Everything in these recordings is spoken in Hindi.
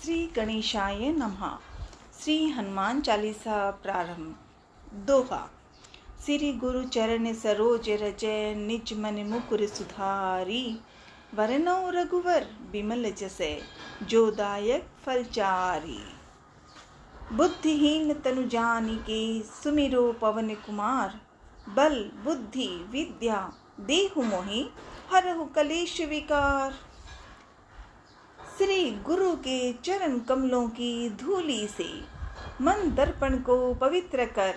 श्री गणेशाय नमः। श्री हनुमान चालीसा प्रारंभ। दोहा। श्री गुरु चरण सरोज रज निज मन मुकुर सुधारी। वरनौ रघुवर बिमल जसै जो दायक फलचारी। बुद्धिहीन तनु जानिके सुमिरो पवन कुमार। बल बुद्धि विद्या देहु मोहि हरहु कलेश विकार। श्री गुरु के चरण कमलों की धूली से मन दर्पण को पवित्र कर,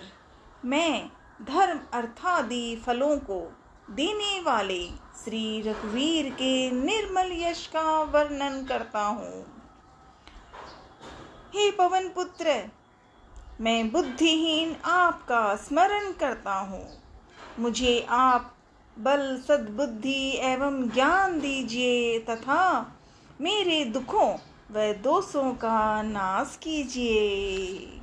मैं धर्म अर्थादि फलों को देने वाले श्री रघुवीर के निर्मल यश का वर्णन करता हूँ। हे पवन पुत्र, मैं बुद्धिहीन आपका स्मरण करता हूँ। मुझे आप बल सद्बुद्धि एवं ज्ञान दीजिए तथा मेरे दुखों व दोषों का नाश कीजिए।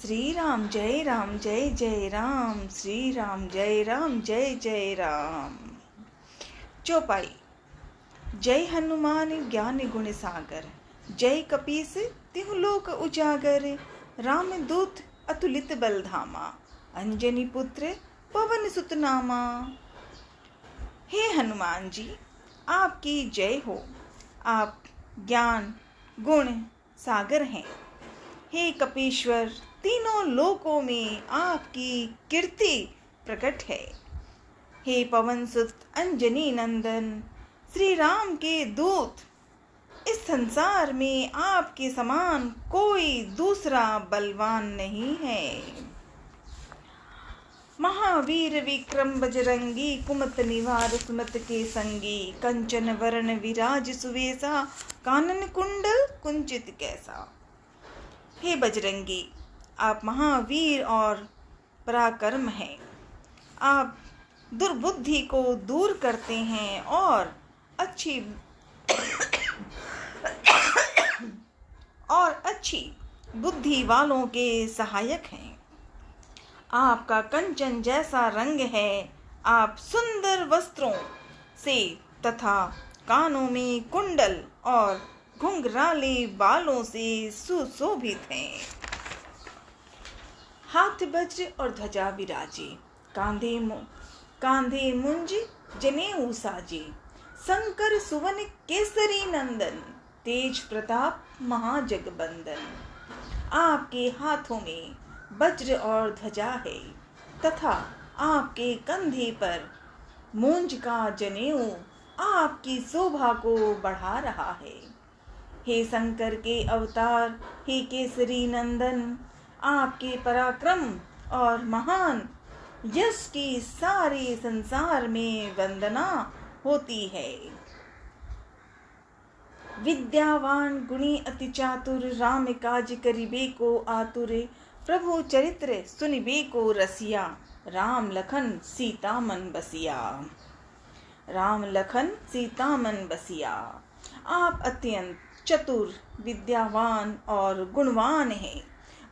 श्री राम जय राम जय जय राम। श्री राम जय राम जय जय राम। चौपाई। जय हनुमान ज्ञान गुण सागर। जय कपीस तिहु लोक उजागर। राम दूत अतुलित बलधामा। अंजनी पुत्र पवन सुत नामा। हे हनुमान जी, आपकी जय हो। आप ज्ञान गुण सागर हैं। हे कपीश्वर, तीनों लोकों में आपकी कीर्ति प्रकट है। हे पवन सुत अंजनी नंदन, श्री राम के दूत, इस संसार में आपके समान कोई दूसरा बलवान नहीं है। महावीर विक्रम बजरंगी, कुमत निवार सुमत के संगी। कंचन वरण विराज सुवेसा, कानन कुंडल कुंचित कैसा। हे बजरंगी, आप महावीर और पराक्रम हैं। आप दुर्बुद्धि को दूर करते हैं और अच्छी बुद्धि वालों के सहायक हैं। आपका कंचन जैसा रंग है। आप सुंदर वस्त्रों से तथा कानों में कुंडल और घुंघराले बालों से सुशोभित हैं। हाथ वज्र और ध्वजा विराजे, कांधे मुंज जनेऊ साजे। शंकर सुवन केसरी नंदन, तेज प्रताप महाजगबंदन। आपके हाथों में वज्र और ध्वजा है तथा आपके कंधे पर मूंज का जनेऊ आपकी शोभा को बढ़ा रहा है। हे शंकर के अवतार, हे केसरी नंदन, आपके पराक्रम और महान यश की सारे संसार में वंदना होती है। विद्यावान गुणी अति चातुर, राम काज करिबे को आतुर। प्रभु चरित्र सुनिबे को रसिया, राम लखन सीता मन बसिया। राम लखन सीता मन बसिया। आप अत्यंत चतुर, विद्यावान और गुणवान हैं।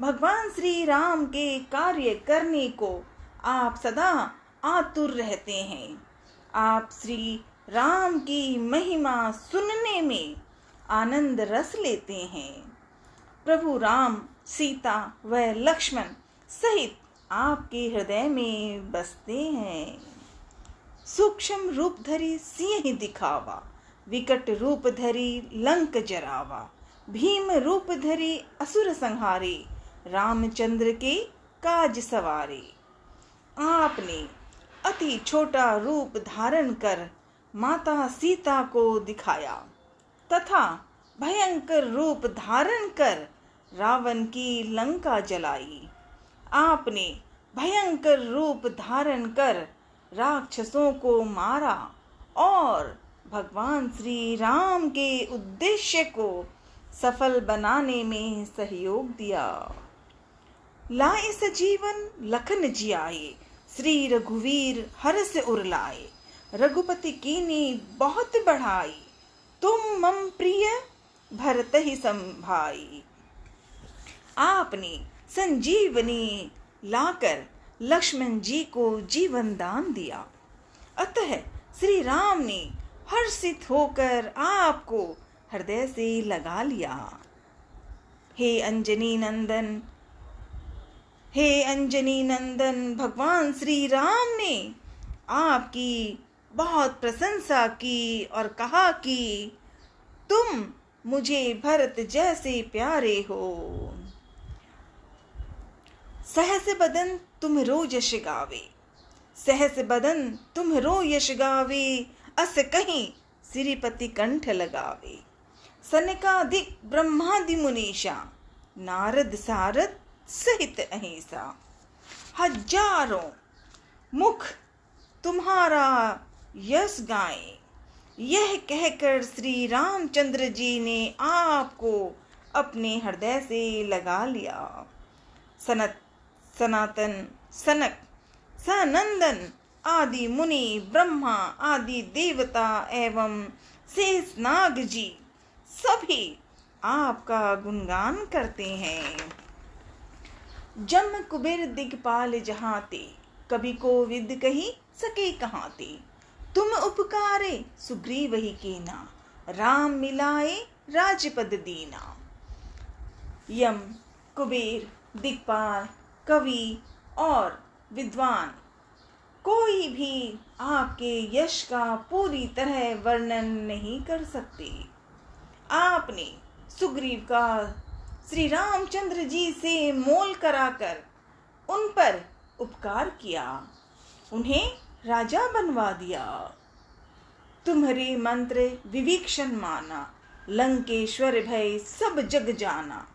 भगवान श्री राम के कार्य करने को आप सदा आतुर रहते हैं। आप श्री राम की महिमा सुनने में आनंद रस लेते हैं। प्रभु राम, सीता व लक्ष्मण सहित आपके हृदय में बसते हैं। सूक्ष्म रूप धरी सिंह दिखावा, विकट रूप धरी लंक जरावा। भीम रूप धरी असुर संहारे, रामचंद्र के काज सवारे। आपने अति छोटा रूप धारण कर माता सीता को दिखाया तथा भयंकर रूप धारण कर रावण की लंका जलाई। आपने भयंकर रूप धारण कर राक्षसों को मारा और भगवान श्री राम के उद्देश्य को सफल बनाने में सहयोग दिया। लाए सजीवन लखन जियाए, श्री रघुवीर हर्ष उरलाए। रघुपति कीनी बहुत बढ़ाई, तुम मम प्रिय भरत ही संभाई। आपने संजीवनी लाकर लक्ष्मण जी को जीवन दान दिया। अतः श्री राम ने हर्षित होकर आपको हृदय से लगा लिया। हे अंजनी नंदन, भगवान श्री राम ने आपकी बहुत प्रशंसा की और कहा कि तुम मुझे भरत जैसे प्यारे हो। सहस बदन तुम्हरो यश गावे, सहस बदन तुम्हरो यश गावे, अस कहीं श्रीपति कंठ लगावे। सनकादिक ब्रह्मादि मुनीषा, नारद सारद सहित अहिंसा। हजारों मुख तुम्हारा यश गाएं, यह कहकर श्री रामचंद्र जी ने आपको अपने हृदय से लगा लिया। सनातन, सनक, सनंदन आदि मुनि, ब्रह्मा आदि देवता एवं शेष नाग जी सभी आपका गुणगान करते हैं। जम कुबेर दिगपाल जहाँ ते, कभी कोविद कही सके कहाँ ते। तुम उपकारे सुग्रीव ही कीना, राम मिलाए राजपद दीना। यम, कुबेर, दिगपाल, कवि और विद्वान कोई भी आपके यश का पूरी तरह वर्णन नहीं कर सकते। आपने सुग्रीव का श्री रामचंद्र जी से मोल कराकर उन पर उपकार किया, उन्हें राजा बनवा दिया। तुम्हारे मंत्र विभीषण माना, लंकेश्वर भय सब जग जाना।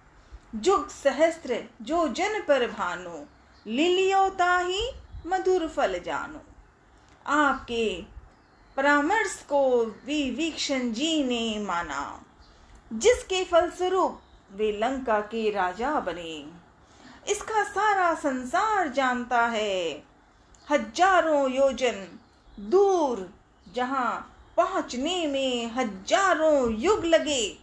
जुग सहस्त्र जो जन पर भानो, लिलियो ताहि मधुर फल जानो। आपके परामर्श को विभीषण जी ने माना, जिसके फलस्वरूप वे लंका के राजा बने। इसका सारा संसार जानता है। हजारों योजन दूर जहां पहुंचने में हजारों युग लगे,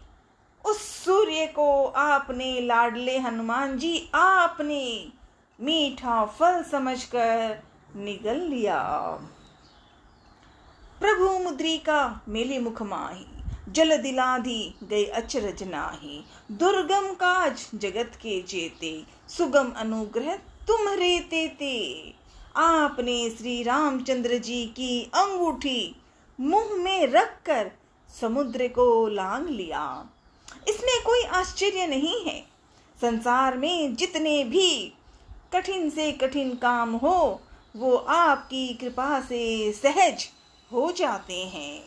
उस सूर्य को आपने लाडले हनुमान जी आपने मीठा फल समझकर निगल लिया। प्रभु मुद्रिका मेले मुख माही, जल दिलाधी गए अचरज नाही। दुर्गम काज जगत के जेते, सुगम अनुग्रह तुम्हरे तेते। आपने श्री रामचंद्र जी की अंगूठी मुंह में रखकर समुद्र को लांघ लिया। इसमें कोई आश्चर्य नहीं है। संसार में जितने भी कठिन से कठिन काम हो, वो आपकी कृपा से सहज हो जाते हैं।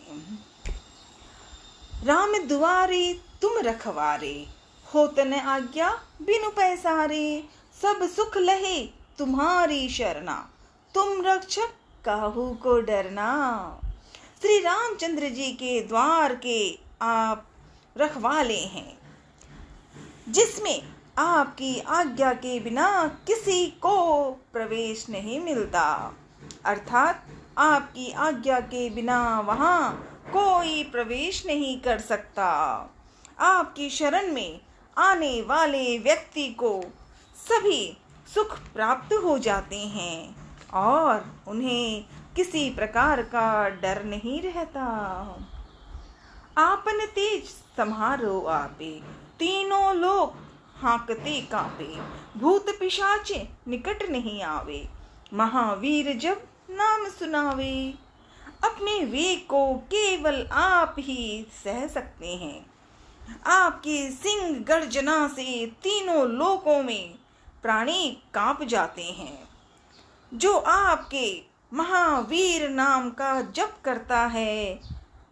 राम दुआरे तुम रखवारे, होत न आज्ञा बिनु पैसारे। सब सुख लहे तुम्हारी शरणा, तुम रक्षक काहू को डरना। श्री रामचंद्र जी के द्वार के आप रखवाले हैं, जिसमें आपकी आज्ञा के बिना किसी को प्रवेश नहीं मिलता। अर्थात आपकी आज्ञा के बिना वहां कोई प्रवेश नहीं कर सकता। आपकी शरण में आने वाले व्यक्ति को सभी सुख प्राप्त हो जाते हैं और उन्हें किसी प्रकार का डर नहीं रहता। आपन तेज सम्हारो आपे, तीनों लोग हाँकते कांपे। भूत पिशाच निकट नहीं आवे, महावीर जब नाम सुनावे। अपने वेग को केवल आप ही सह सकते हैं। आपकी सिंह गर्जना से तीनों लोकों में प्राणी कांप जाते हैं। जो आपके महावीर नाम का जप करता है,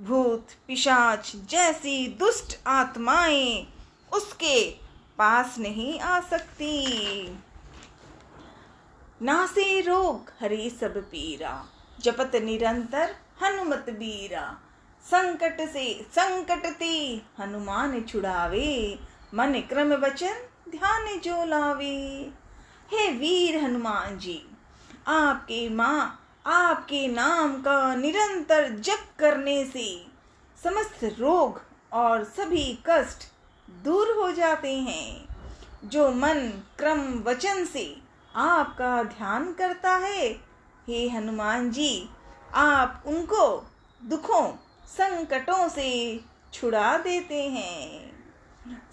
भूत पिशाच जैसी दुष्ट आत्माएं उसके पास नहीं आ सकती। नासे रोग हरे सब पीरा, जपत निरंतर हनुमत बीरा। संकट से संकट ते हनुमान छुड़ावे, मन क्रम वचन ध्यान जो लावे। हे वीर हनुमान जी, आपके नाम का निरंतर जप करने से समस्त रोग और सभी कष्ट दूर हो जाते हैं। जो मन क्रम वचन से आपका ध्यान करता है, हे हनुमान जी, आप उनको दुखों संकटों से छुड़ा देते हैं।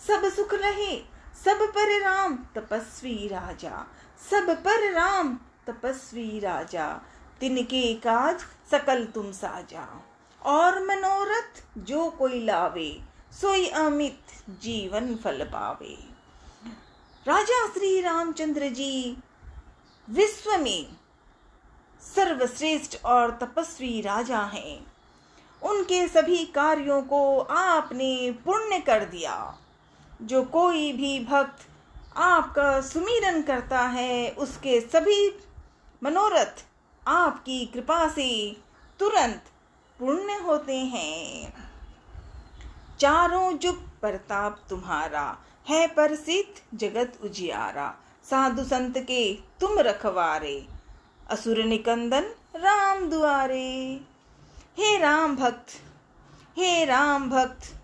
सब सुख रहे सब पर राम तपस्वी राजा, सब पर राम तपस्वी राजा, तिनके काज सकल तुम साजा। और मनोरथ जो कोई लावे, सोई अमित जीवन फल पावे। राजा श्री रामचंद्र जी विश्व में सर्वश्रेष्ठ और तपस्वी राजा हैं। उनके सभी कार्यों को आपने पूर्ण कर दिया। जो कोई भी भक्त आपका सुमिरन करता है, उसके सभी मनोरथ आपकी कृपा से तुरंत पूर्ण होते हैं। चारों जुग प्रताप तुम्हारा, है प्रसिद्ध जगत उजियारा। साधु संत के तुम रखवारे, असुर निकंदन राम दुआरे। हे राम भक्त, हे राम भक्त,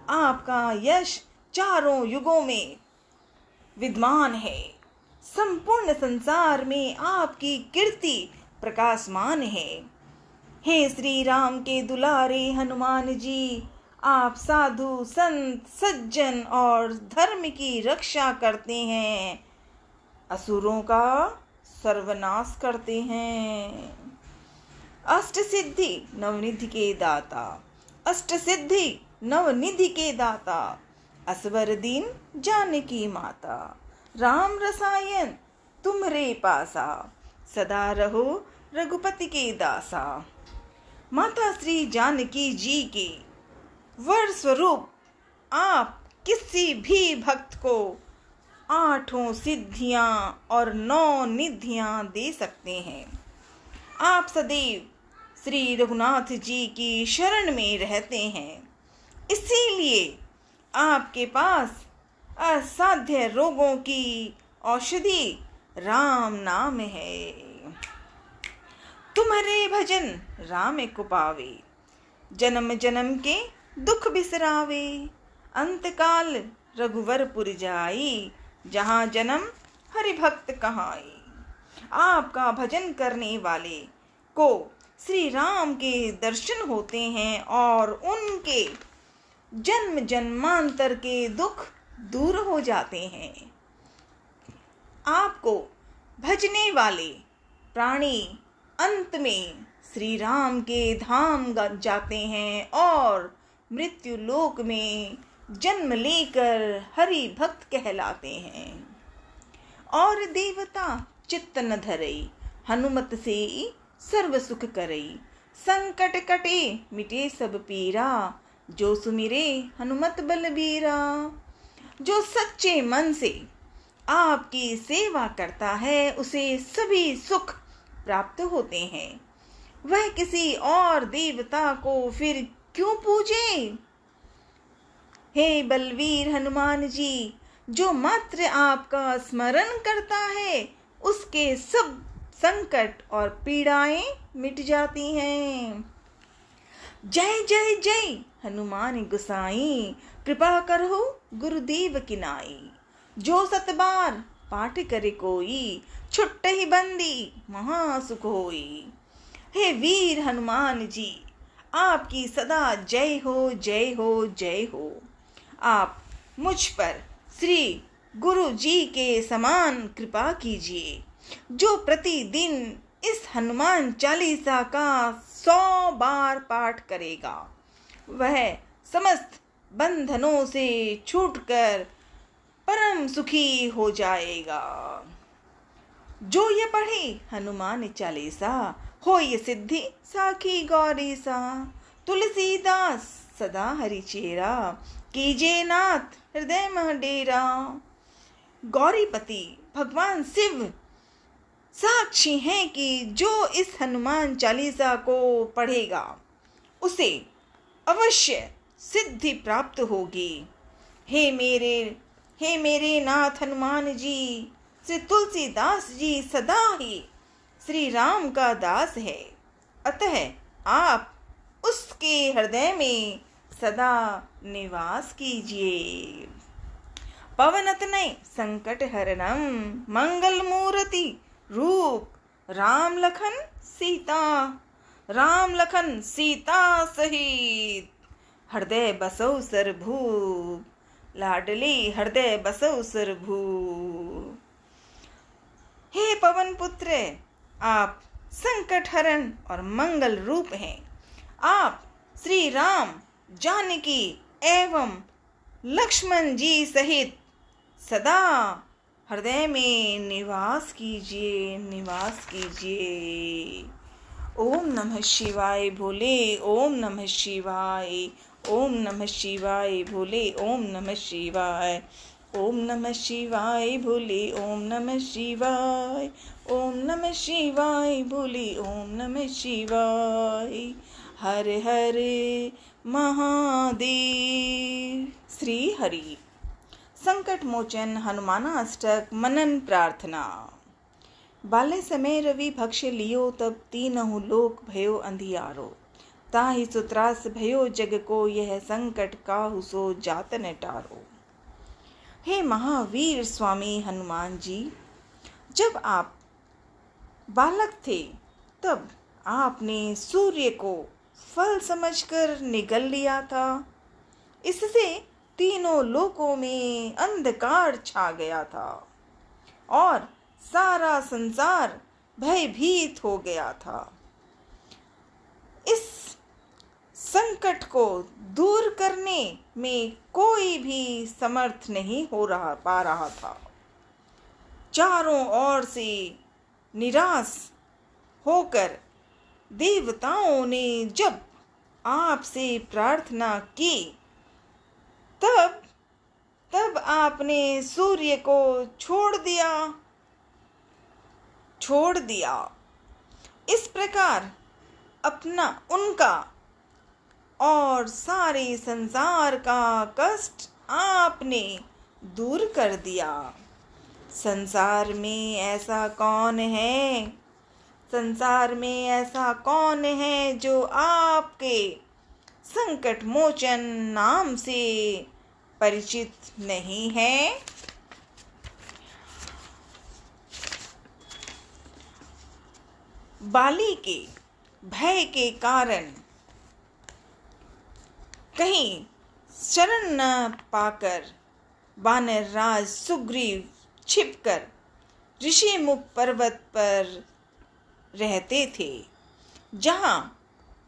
आपका यश चारों युगों में विद्यमान है। संपूर्ण संसार में आपकी कीर्ति प्रकाशमान है। हे श्री राम के दुलारे हनुमान जी, आप साधु संत सज्जन और धर्म की रक्षा करते हैं, असुरों का सर्वनाश करते हैं। अष्ट सिद्धि नवनिधि के दाता, अष्ट सिद्धि नवनिधि के दाता, असवर दीन जानकी माता। राम रसायन तुम्हरे पासा, सदा रहो रघुपति के दासा। माता श्री जानकी जी के वर स्वरूप आप किसी भी भक्त को 8 सिद्धियां और 9 निधियां दे सकते हैं। आप सदैव श्री रघुनाथ जी की शरण में रहते हैं, इसीलिए आपके पास असाध्य रोगों की औषधि राम नाम है। तुम्हारे भजन राम को पावे, जन्म जन्म के दुख बिसरावे। अंतकाल रघुवरपुर जाई, जहाँ जन्म हरि भक्त कहाई। आपका भजन करने वाले को श्री राम के दर्शन होते हैं और उनके जन्म जन्मांतर के दुख दूर हो जाते हैं। आपको भजने वाले प्राणी अंत में श्री राम के धाम जाते हैं और मृत्यु लोक में जन्म लेकर हरि भक्त कहलाते हैं। और देवता चित्त न धरई, हनुमत से सर्व सुख करई। संकट कटे मिटे सब पीरा, जो सुमिरे हनुमत बलबीरा। जो सच्चे मन से आपकी सेवा करता है, उसे सभी सुख प्राप्त होते हैं। वह किसी और देवता को फिर क्यों पूजे। हे बलवीर हनुमान जी, जो मात्र आपका स्मरण करता है, उसके सब संकट और पीड़ाएं मिट जाती हैं। जय जय जय हनुमान गोसाई, कृपा करहु गुरुदेव की नाई। जो 7 बार पाठ करे कोई, छुट्टहि बंदी महासुख होई। हे वीर हनुमान जी, आपकी सदा जय हो जय हो जय हो। आप मुझ पर श्री गुरु जी के समान कृपा कीजिए। जो प्रतिदिन इस हनुमान चालीसा का 100 बार पाठ करेगा, वह समस्त बंधनों से छूटकर परम सुखी हो जाएगा। जो ये पढ़े हनुमान चालीसा, हो ये सिद्धि साखी गौरी सा। तुलसीदास सदा हरि चेरा, कीजे नाथ हृदय मह डेरा। गौरीपति भगवान शिव साक्षी हैं कि जो इस हनुमान चालीसा को पढ़ेगा, उसे अवश्य सिद्धि प्राप्त होगी। हे मेरे नाथ हनुमान जी, श्री तुलसीदास जी सदा ही श्री राम का दास है, अतः आप उसके हृदय में सदा निवास कीजिए। पवनतनय संकट हरणम, मंगल मूर्ति रूप राम लखन सीता सहित हृदय बसौ सरभूप, लाडली हृदय बसौ सरभूप। हे पवन पुत्र, आप संकट हरण और मंगल रूप हैं। आप श्री राम, जानकी एवं लक्ष्मण जी सहित सदा हृदय में निवास कीजिए, निवास कीजिए। ओम नमः शिवाय भोले, ओम नमः शिवाय, ओम नमः शिवाय भोले, ओम नमः शिवाय, ओम नमः शिवाय भोले, ओम नमः शिवाय, ओम नमः शिवाय भोले, ओम नमः शिवाय। हर हर महादेव। श्री हरि। संकट मोचन हनुमानाष्टक मनन प्रार्थना। बाल्य समय रवि भक्ष लियो, तब तीनहु लोक भयो अंधियारो। ताहि सुत्रास भयो जग को, यह संकट काहू सो जात न टारो। हे महावीर स्वामी हनुमान जी, जब आप बालक थे तब आपने सूर्य को फल समझकर निगल लिया था। इससे तीनों लोकों में अंधकार छा गया था और सारा संसार भयभीत हो गया था। इस संकट को दूर करने में कोई भी समर्थ नहीं पा रहा था। चारों ओर से निराश होकर देवताओं ने जब आपसे प्रार्थना की, तब आपने सूर्य को छोड़ दिया। इस प्रकार उनका और सारे संसार का कष्ट आपने दूर कर दिया। संसार में ऐसा कौन है जो आपके संकट मोचन नाम से परिचित नहीं है। बाली के भय के कारण कहीं शरण न पाकर वानर राज सुग्रीव छिपकर ऋषिमुख पर्वत पर रहते थे, जहां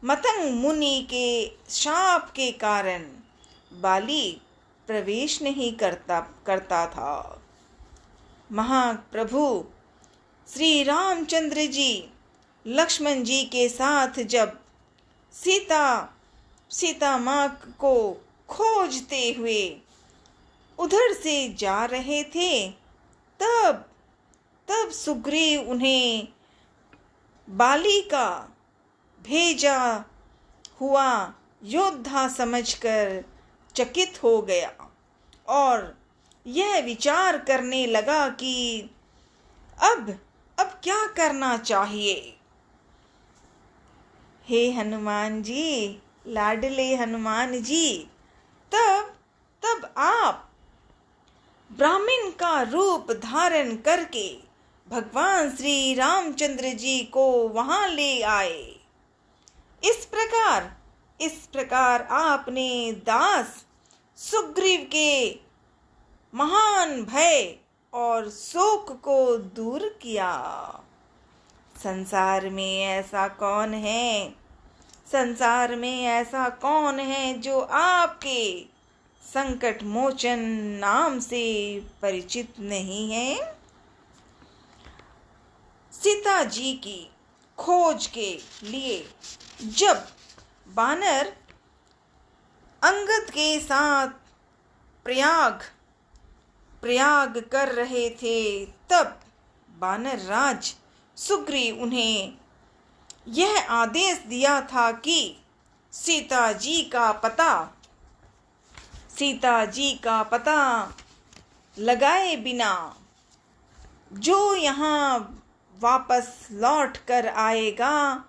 मतंग मुनि के शाप के कारण बाली प्रवेश नहीं करता था। महाप्रभु श्री रामचंद्र जी लक्ष्मण जी के साथ जब सीता माँ को खोजते हुए उधर से जा रहे थे, तब सुग्रीव उन्हें बाली का भेजा हुआ योद्धा समझकर चकित हो गया और यह विचार करने लगा कि अब क्या करना चाहिए। हे हनुमान जी, लाडले हनुमान जी, तब आप ब्राह्मण का रूप धारण करके भगवान श्री रामचंद्र जी को वहां ले आए। इस प्रकार आपने दास सुग्रीव के महान भय और शोक को दूर किया। संसार में ऐसा कौन है जो आपके संकट मोचन नाम से परिचित नहीं है। सीता जी की खोज के लिए जब वानर अंगद के साथ प्रयाग कर रहे थे, तब वानर राज सुग्रीव उन्हें यह आदेश दिया था कि सीता जी का पता लगाए बिना जो यहाँ वापस लौट कर आएगा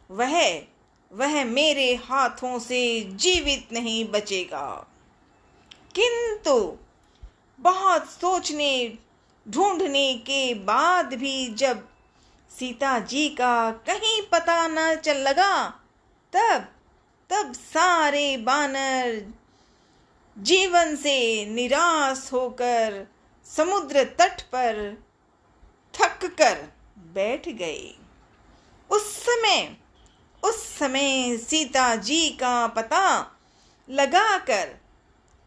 वह मेरे हाथों से जीवित नहीं बचेगा। किंतु बहुत सोचने ढूंढने के बाद भी जब सीता जी का कहीं पता न चल लगा, तब सारे बानर जीवन से निराश होकर समुद्र तट पर थक कर बैठ गए। उस समय सीता जी का पता लगाकर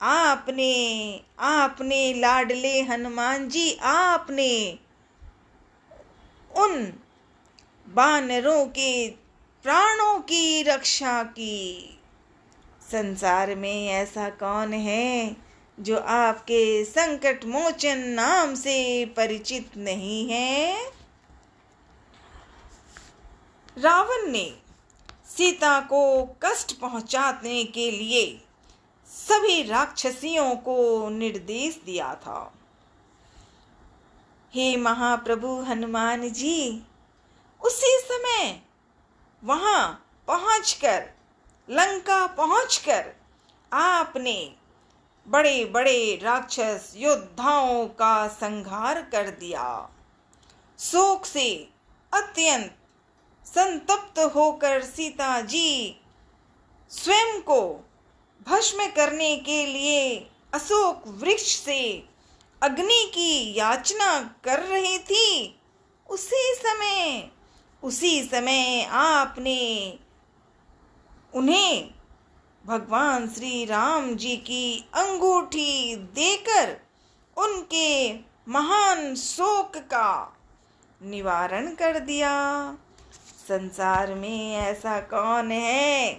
आपने लाडले हनुमान जी आपने उन बानरों के प्राणों की रक्षा की। संसार में ऐसा कौन है जो आपके संकट मोचन नाम से परिचित नहीं है। रावण ने सीता को कष्ट पहुंचाने के लिए सभी राक्षसियों को निर्देश दिया था। हे महाप्रभु हनुमान जी, उसी समय वहां पहुंचकर लंका पहुंचकर आपने बड़े बड़े राक्षस योद्धाओं का संहार कर दिया। शोक से अत्यंत संतप्त होकर सीता जी स्वयं को भस्म करने के लिए अशोक वृक्ष से अग्नि की याचना कर रही थी। उसी समय आपने उन्हें भगवान श्री राम जी की अंगूठी देकर उनके महान शोक का निवारण कर दिया। संसार में ऐसा कौन है?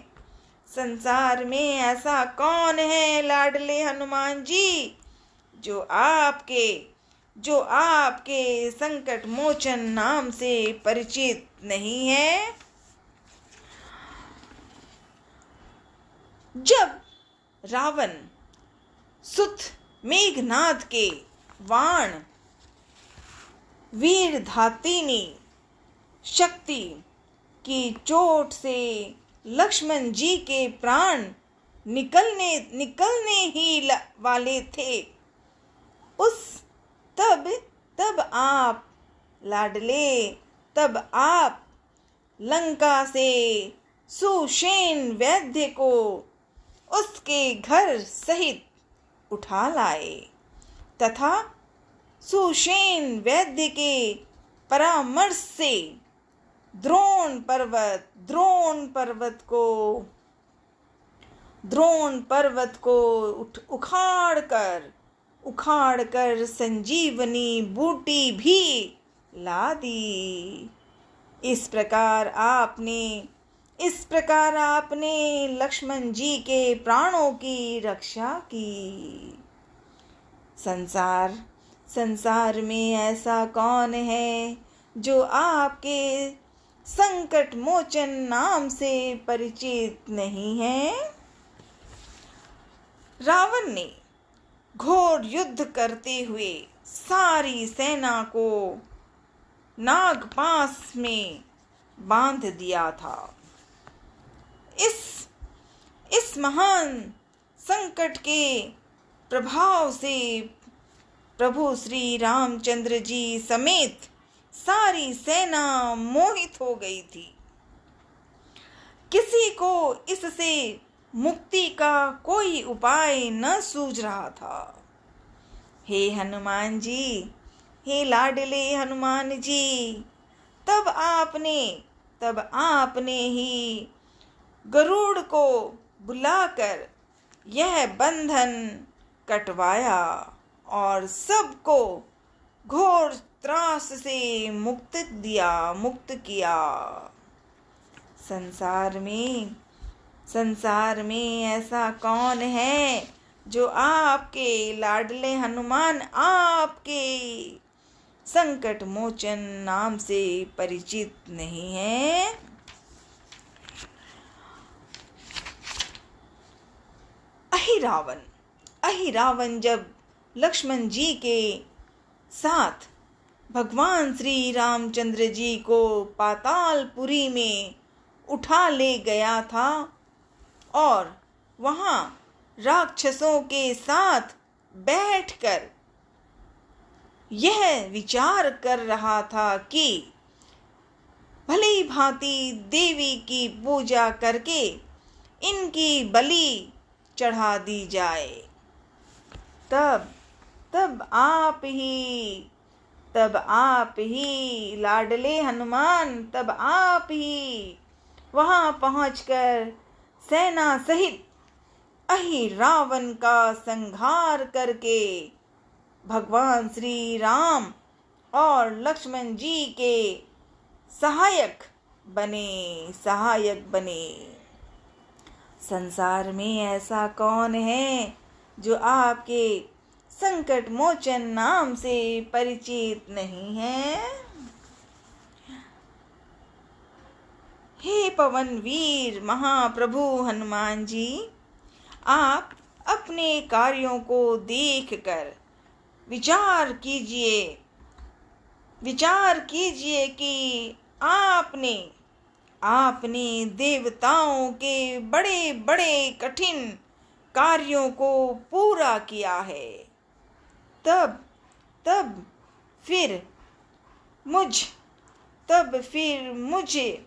संसार में ऐसा कौन है लाडले हनुमान जी जो आपके संकट मोचन नाम से परिचित नहीं है? जब रावण सुत मेघनाद के बाण वीर धातिनी शक्ति की चोट से लक्ष्मण जी के प्राण निकलने ही वाले थे, तब आप लंका से सुषेण वैद्य को उसके घर सहित उठा लाए तथा सुषेण वैद्य के परामर्श से द्रोण पर्वत को उखाड़ कर संजीवनी बूटी भी ला दी। इस प्रकार आपने लक्ष्मण जी के प्राणों की रक्षा की। संसार में ऐसा कौन है जो आपके संकट मोचन नाम से परिचित नहीं है? रावण ने घोर युद्ध करते हुए सारी सेना को नागपाश में बांध दिया था। इस महान संकट के प्रभाव से प्रभु श्री रामचंद्र जी समेत सारी सेना मोहित हो गई थी। किसी को इससे मुक्ति का कोई उपाय न सूझ रहा था। हे हनुमान जी, हे लाडले हनुमान जी, तब आपने ही गरुड़ को बुलाकर यह बंधन कटवाया और सबको घोर त्रास से मुक्त किया। संसार में ऐसा कौन है जो आपके लाडले हनुमान आपके संकट मोचन नाम से परिचित नहीं है? अहिरावण जब लक्ष्मण जी के साथ भगवान श्री रामचंद्र जी को पातालपुरी में उठा ले गया था और वहां राक्षसों के साथ बैठकर यह विचार कर रहा था कि भली भांति देवी की पूजा करके इनकी बलि चढ़ा दी जाए। तब तब आप ही लाडले हनुमान, तब आप ही वहां पहुंचकर सेना सहित अहि रावण का संहार करके भगवान श्री राम और लक्ष्मण जी के सहायक बने। संसार में ऐसा कौन है जो आपके संकट मोचन नाम से परिचित नहीं है? हे पवन वीर महाप्रभु हनुमान जी, आप अपने कार्यों को देखकर विचार कीजिए कि आपने देवताओं के बड़े बड़े कठिन कार्यों को पूरा किया है। तब फिर मुझे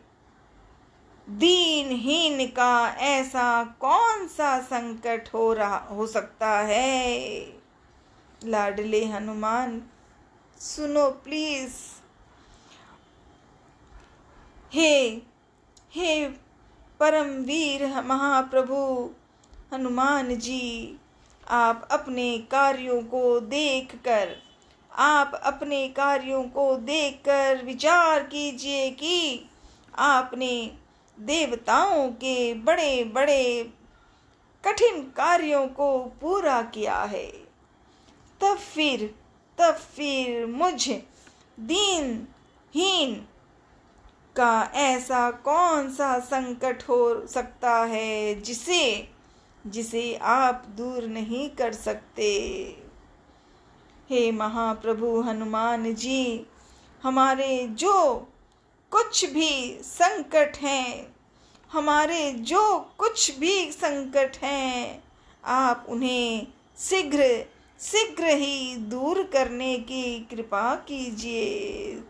दीनहीन का ऐसा कौन सा संकट हो सकता है? लाडले हनुमान, सुनो प्लीज। हे परमवीर महाप्रभु हनुमान जी, आप अपने कार्यों को देखकर विचार कीजिए कि आपने देवताओं के बड़े बड़े कठिन कार्यों को पूरा किया है। तब फिर मुझ दीनहीन का ऐसा कौन सा संकट हो सकता है जिसे आप दूर नहीं कर सकते? हे महाप्रभु हनुमान जी, हमारे जो कुछ भी संकट हैं, आप उन्हें शीघ्र ही दूर करने की कृपा कीजिए।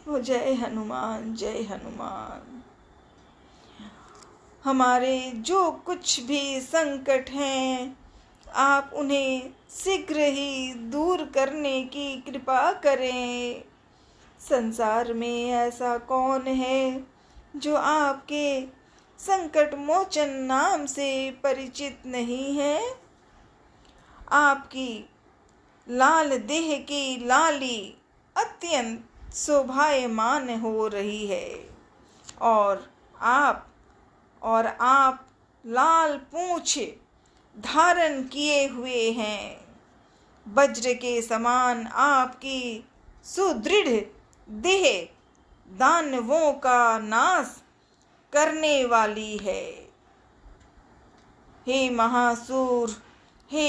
जय हनुमान, जय हनुमान। हमारे जो कुछ भी संकट हैं, आप उन्हें शीघ्र ही दूर करने की कृपा करें। संसार में ऐसा कौन है जो आपके संकट मोचन नाम से परिचित नहीं है? आपकी लाल देह की लाली अत्यंत शोभायमान हो रही है और आप लाल पूंछ धारण किए हुए हैं। वज्र के समान आपकी सुदृढ़ देह दानवों का नाश करने वाली है। हे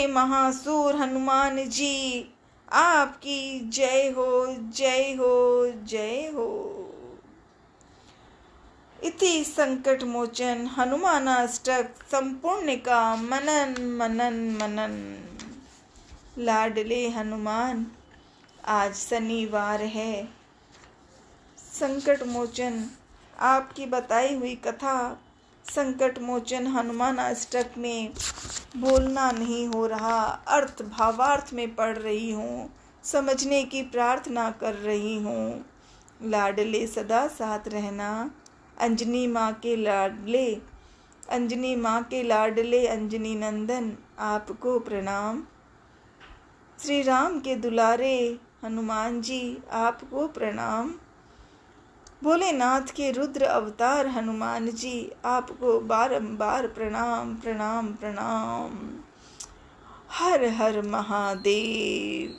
महासूर हनुमान जी, आपकी जय हो, जय हो, जय हो। इति संकट मोचन हनुमानाष्टक संपूर्ण का मनन। लाडले हनुमान, आज शनिवार है। संकट मोचन आपकी बताई हुई कथा संकट मोचन हनुमानाष्टक में बोलना नहीं हो रहा, अर्थ भावार्थ में पढ़ रही हूँ, समझने की प्रार्थना कर रही हूँ। लाडले सदा साथ रहना। अंजनी माँ के लाडले अंजनी नंदन, आपको प्रणाम। श्री राम के दुलारे हनुमान जी, आपको प्रणाम। भोलेनाथ के रुद्र अवतार हनुमान जी, आपको बारंबार प्रणाम प्रणाम प्रणाम। हर हर महादेव।